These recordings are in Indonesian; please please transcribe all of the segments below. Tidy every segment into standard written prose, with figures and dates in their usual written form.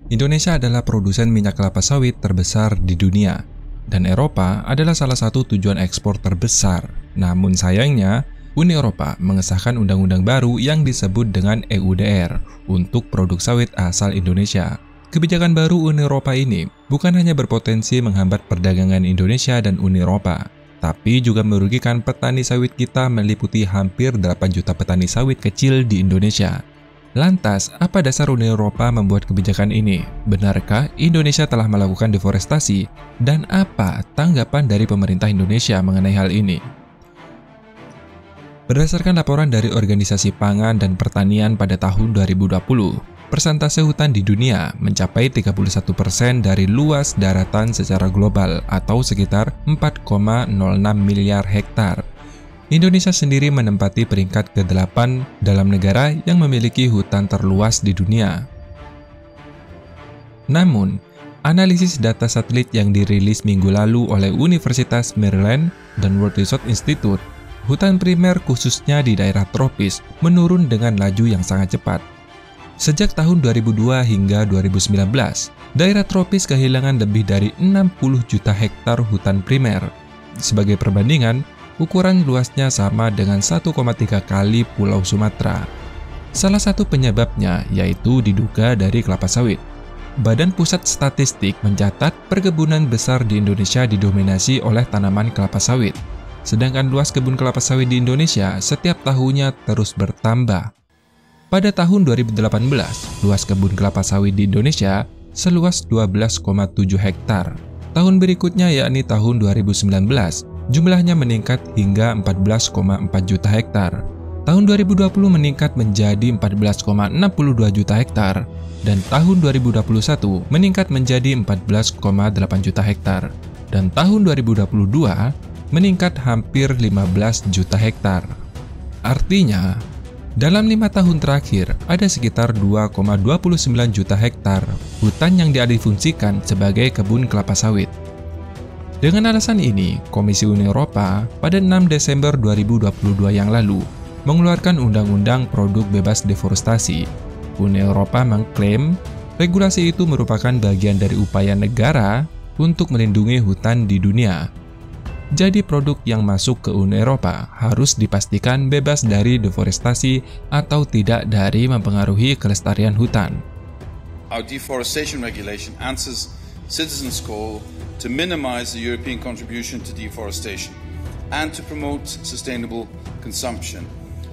Indonesia adalah produsen minyak kelapa sawit terbesar di dunia, dan Eropa adalah salah satu tujuan ekspor terbesar. Namun sayangnya, Uni Eropa mengesahkan undang-undang baru yang disebut dengan EUDR untuk produk sawit asal Indonesia. Kebijakan baru Uni Eropa ini bukan hanya berpotensi menghambat perdagangan Indonesia dan Uni Eropa, tapi juga merugikan petani sawit kita meliputi hampir 8 juta petani sawit kecil di Indonesia. Lantas, apa dasar Uni Eropa membuat kebijakan ini? Benarkah Indonesia telah melakukan deforestasi? Dan apa tanggapan dari pemerintah Indonesia mengenai hal ini? Berdasarkan laporan dari Organisasi Pangan dan Pertanian pada tahun 2020, persentase hutan di dunia mencapai 31% dari luas daratan secara global atau sekitar 4,06 miliar hektar. Indonesia sendiri menempati peringkat ke-8 dalam negara yang memiliki hutan terluas di dunia. Namun, analisis data satelit yang dirilis minggu lalu oleh Universitas Maryland dan World Resource Institute, hutan primer khususnya di daerah tropis menurun dengan laju yang sangat cepat. Sejak tahun 2002 hingga 2019, daerah tropis kehilangan lebih dari 60 juta hektar hutan primer. Sebagai perbandingan, ukuran luasnya sama dengan 1,3 kali Pulau Sumatera. Salah satu penyebabnya yaitu diduga dari kelapa sawit. Badan Pusat Statistik mencatat perkebunan besar di Indonesia didominasi oleh tanaman kelapa sawit. Sedangkan luas kebun kelapa sawit di Indonesia setiap tahunnya terus bertambah. Pada tahun 2018, luas kebun kelapa sawit di Indonesia seluas 12,7 hektar. Tahun berikutnya yakni tahun 2019, jumlahnya meningkat hingga 14,4 juta hektar. Tahun 2020 meningkat menjadi 14,62 juta hektar, dan tahun 2021 meningkat menjadi 14,8 juta hektar, dan tahun 2022 meningkat hampir 15 juta hektar. Artinya, dalam 5 tahun terakhir, ada sekitar 2,29 juta hektar hutan yang dialihfungsikan sebagai kebun kelapa sawit. Dengan alasan ini, Komisi Uni Eropa pada 6 Desember 2022 yang lalu mengeluarkan Undang-Undang Produk Bebas Deforestasi. Uni Eropa mengklaim regulasi itu merupakan bagian dari upaya negara untuk melindungi hutan di dunia. Jadi produk yang masuk ke Uni Eropa harus dipastikan bebas dari deforestasi atau tidak dari mempengaruhi kelestarian hutan. Our deforestation regulation answers citizens' call to minimize the European contribution to deforestation and to promote sustainable consumption.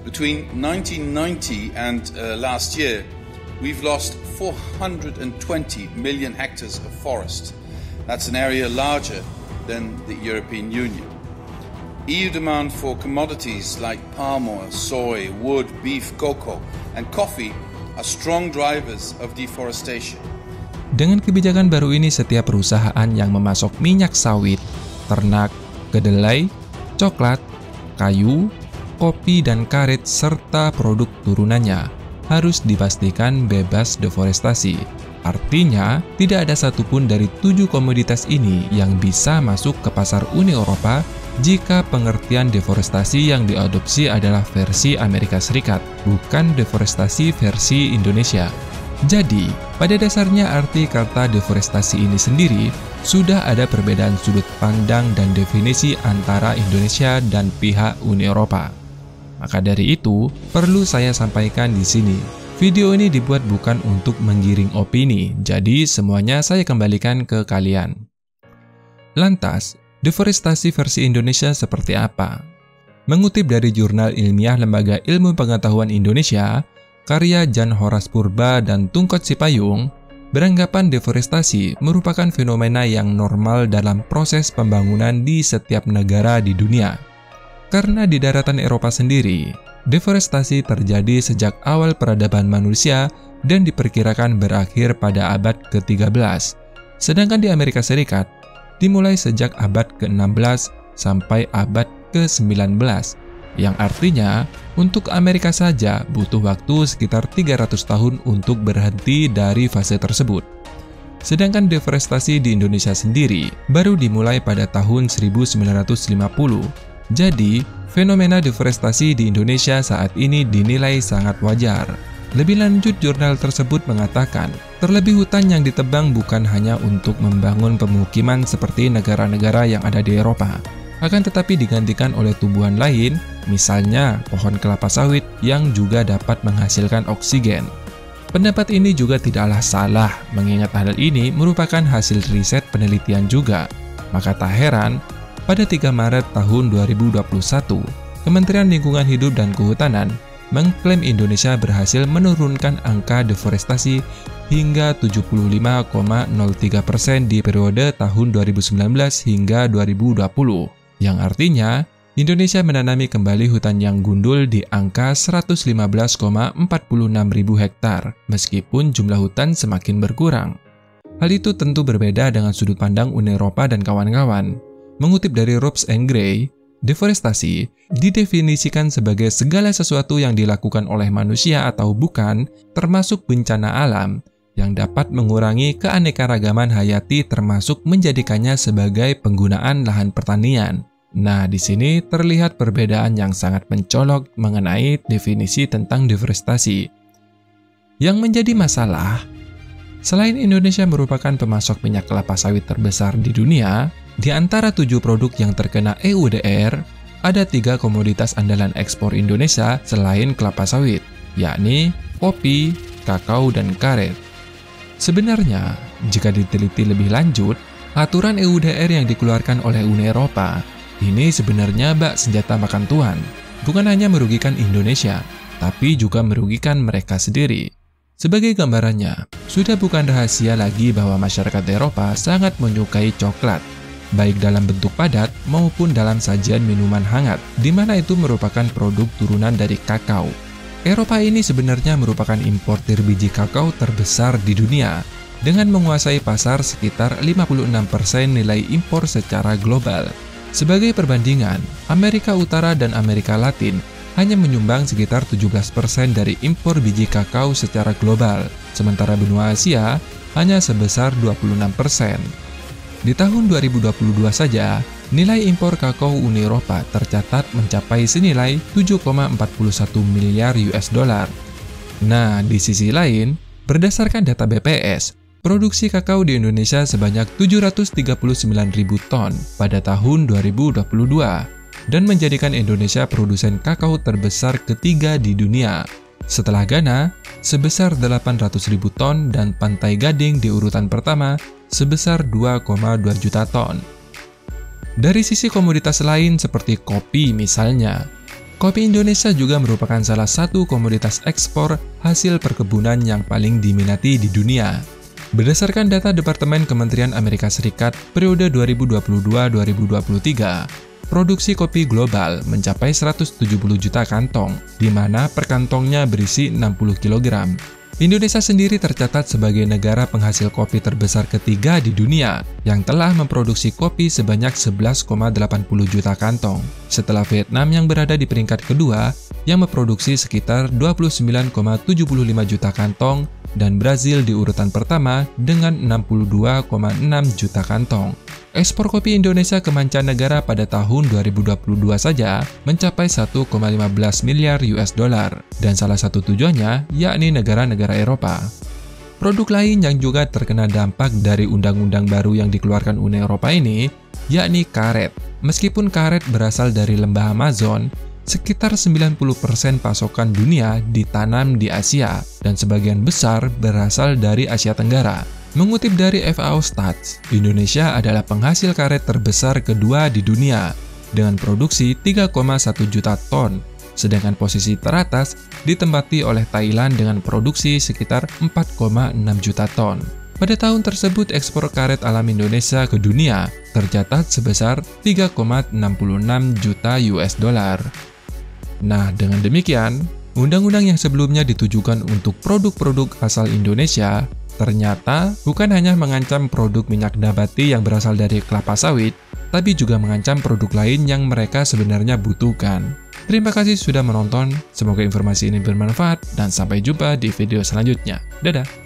Between 1990 and last year, we've lost 420 million hectares of forest. That's an area larger than the European Union. EU demand for commodities like palm oil, soy, wood, beef, cocoa, and coffee are strong drivers of deforestation. Dengan kebijakan baru ini, setiap perusahaan yang memasok minyak sawit, ternak, kedelai, coklat, kayu, kopi, dan karet, serta produk turunannya harus dipastikan bebas deforestasi. Artinya, tidak ada satupun dari 7 komoditas ini yang bisa masuk ke pasar Uni Eropa jika pengertian deforestasi yang diadopsi adalah versi Amerika Serikat, bukan deforestasi versi Indonesia. Jadi, pada dasarnya arti kata deforestasi ini sendiri sudah ada perbedaan sudut pandang dan definisi antara Indonesia dan pihak Uni Eropa. Maka dari itu, perlu saya sampaikan di sini. Video ini dibuat bukan untuk menggiring opini, jadi semuanya saya kembalikan ke kalian. Lantas, deforestasi versi Indonesia seperti apa? Mengutip dari jurnal ilmiah Lembaga Ilmu Pengetahuan Indonesia, karya Jan Horas Purba dan Tungkot Sipayung, beranggapan deforestasi merupakan fenomena yang normal dalam proses pembangunan di setiap negara di dunia. Karena di daratan Eropa sendiri, deforestasi terjadi sejak awal peradaban manusia dan diperkirakan berakhir pada abad ke-13. Sedangkan di Amerika Serikat, dimulai sejak abad ke-16 sampai abad ke-19, yang artinya untuk Amerika saja butuh waktu sekitar 300 tahun untuk berhenti dari fase tersebut. Sedangkan deforestasi di Indonesia sendiri baru dimulai pada tahun 1950. Jadi, fenomena deforestasi di Indonesia saat ini dinilai sangat wajar. Lebih lanjut, jurnal tersebut mengatakan, terlebih hutan yang ditebang bukan hanya untuk membangun pemukiman seperti negara-negara yang ada di Eropa, akan tetapi digantikan oleh tumbuhan lain, misalnya pohon kelapa sawit yang juga dapat menghasilkan oksigen. Pendapat ini juga tidaklah salah, mengingat hal ini merupakan hasil riset penelitian juga. Maka tak heran, pada 3 Maret tahun 2021, Kementerian Lingkungan Hidup dan Kehutanan mengklaim Indonesia berhasil menurunkan angka deforestasi hingga 75,03% di periode tahun 2019 hingga 2020, yang artinya Indonesia menanami kembali hutan yang gundul di angka 115,46 ribu hektar, meskipun jumlah hutan semakin berkurang. Hal itu tentu berbeda dengan sudut pandang Uni Eropa dan kawan-kawan. Mengutip dari Robs and Gray, deforestasi didefinisikan sebagai segala sesuatu yang dilakukan oleh manusia atau bukan, termasuk bencana alam, yang dapat mengurangi keanekaragaman hayati termasuk menjadikannya sebagai penggunaan lahan pertanian. Nah, di sini terlihat perbedaan yang sangat mencolok mengenai definisi tentang deforestasi. Yang menjadi masalah, selain Indonesia merupakan pemasok minyak kelapa sawit terbesar di dunia, di antara 7 produk yang terkena EUDR, ada 3 komoditas andalan ekspor Indonesia selain kelapa sawit, yakni kopi, kakao, dan karet. Sebenarnya, jika diteliti lebih lanjut, aturan EUDR yang dikeluarkan oleh Uni Eropa ini sebenarnya bak senjata makan tuan, bukan hanya merugikan Indonesia, tapi juga merugikan mereka sendiri. Sebagai gambarannya, sudah bukan rahasia lagi bahwa masyarakat Eropa sangat menyukai coklat, baik dalam bentuk padat maupun dalam sajian minuman hangat, di mana itu merupakan produk turunan dari kakao. Eropa ini sebenarnya merupakan importir biji kakao terbesar di dunia, dengan menguasai pasar sekitar 56% nilai impor secara global. Sebagai perbandingan, Amerika Utara dan Amerika Latin hanya menyumbang sekitar 17% dari impor biji kakao secara global, sementara benua Asia hanya sebesar 26%. Di tahun 2022 saja, nilai impor kakao Uni Eropa tercatat mencapai senilai 7,41 miliar US dollar. Nah, di sisi lain, berdasarkan data BPS, produksi kakao di Indonesia sebanyak 739.000 ton pada tahun 2022 dan menjadikan Indonesia produsen kakao terbesar ketiga di dunia, setelah Ghana sebesar 800.000 ton dan Pantai Gading di urutan pertama sebesar 2,2 juta ton. Dari sisi komoditas lain seperti kopi misalnya, kopi Indonesia juga merupakan salah satu komoditas ekspor hasil perkebunan yang paling diminati di dunia. Berdasarkan data Departemen Kementerian Amerika Serikat periode 2022-2023, produksi kopi global mencapai 170 juta kantong, di mana per kantongnya berisi 60 kg. Indonesia sendiri tercatat sebagai negara penghasil kopi terbesar ketiga di dunia yang telah memproduksi kopi sebanyak 11,80 juta kantong, setelah Vietnam yang berada di peringkat kedua yang memproduksi sekitar 29,75 juta kantong dan Brazil di urutan pertama dengan 62,6 juta kantong. Ekspor kopi Indonesia ke mancanegara pada tahun 2022 saja mencapai 1,15 miliar US dollar, dan salah satu tujuannya yakni negara-negara Eropa. Produk lain yang juga terkena dampak dari undang-undang baru yang dikeluarkan Uni Eropa ini yakni karet. Meskipun karet berasal dari lembah Amazon, sekitar 90% pasokan dunia ditanam di Asia dan sebagian besar berasal dari Asia Tenggara. Mengutip dari FAO Stats, Indonesia adalah penghasil karet terbesar kedua di dunia dengan produksi 3,1 juta ton, sedangkan posisi teratas ditempati oleh Thailand dengan produksi sekitar 4,6 juta ton. Pada tahun tersebut, ekspor karet alam Indonesia ke dunia tercatat sebesar 3,66 juta US dollar. Nah, dengan demikian, undang-undang yang sebelumnya ditujukan untuk produk-produk asal Indonesia ternyata bukan hanya mengancam produk minyak nabati yang berasal dari kelapa sawit, tapi juga mengancam produk lain yang mereka sebenarnya butuhkan. Terima kasih sudah menonton, semoga informasi ini bermanfaat, dan sampai jumpa di video selanjutnya. Dadah!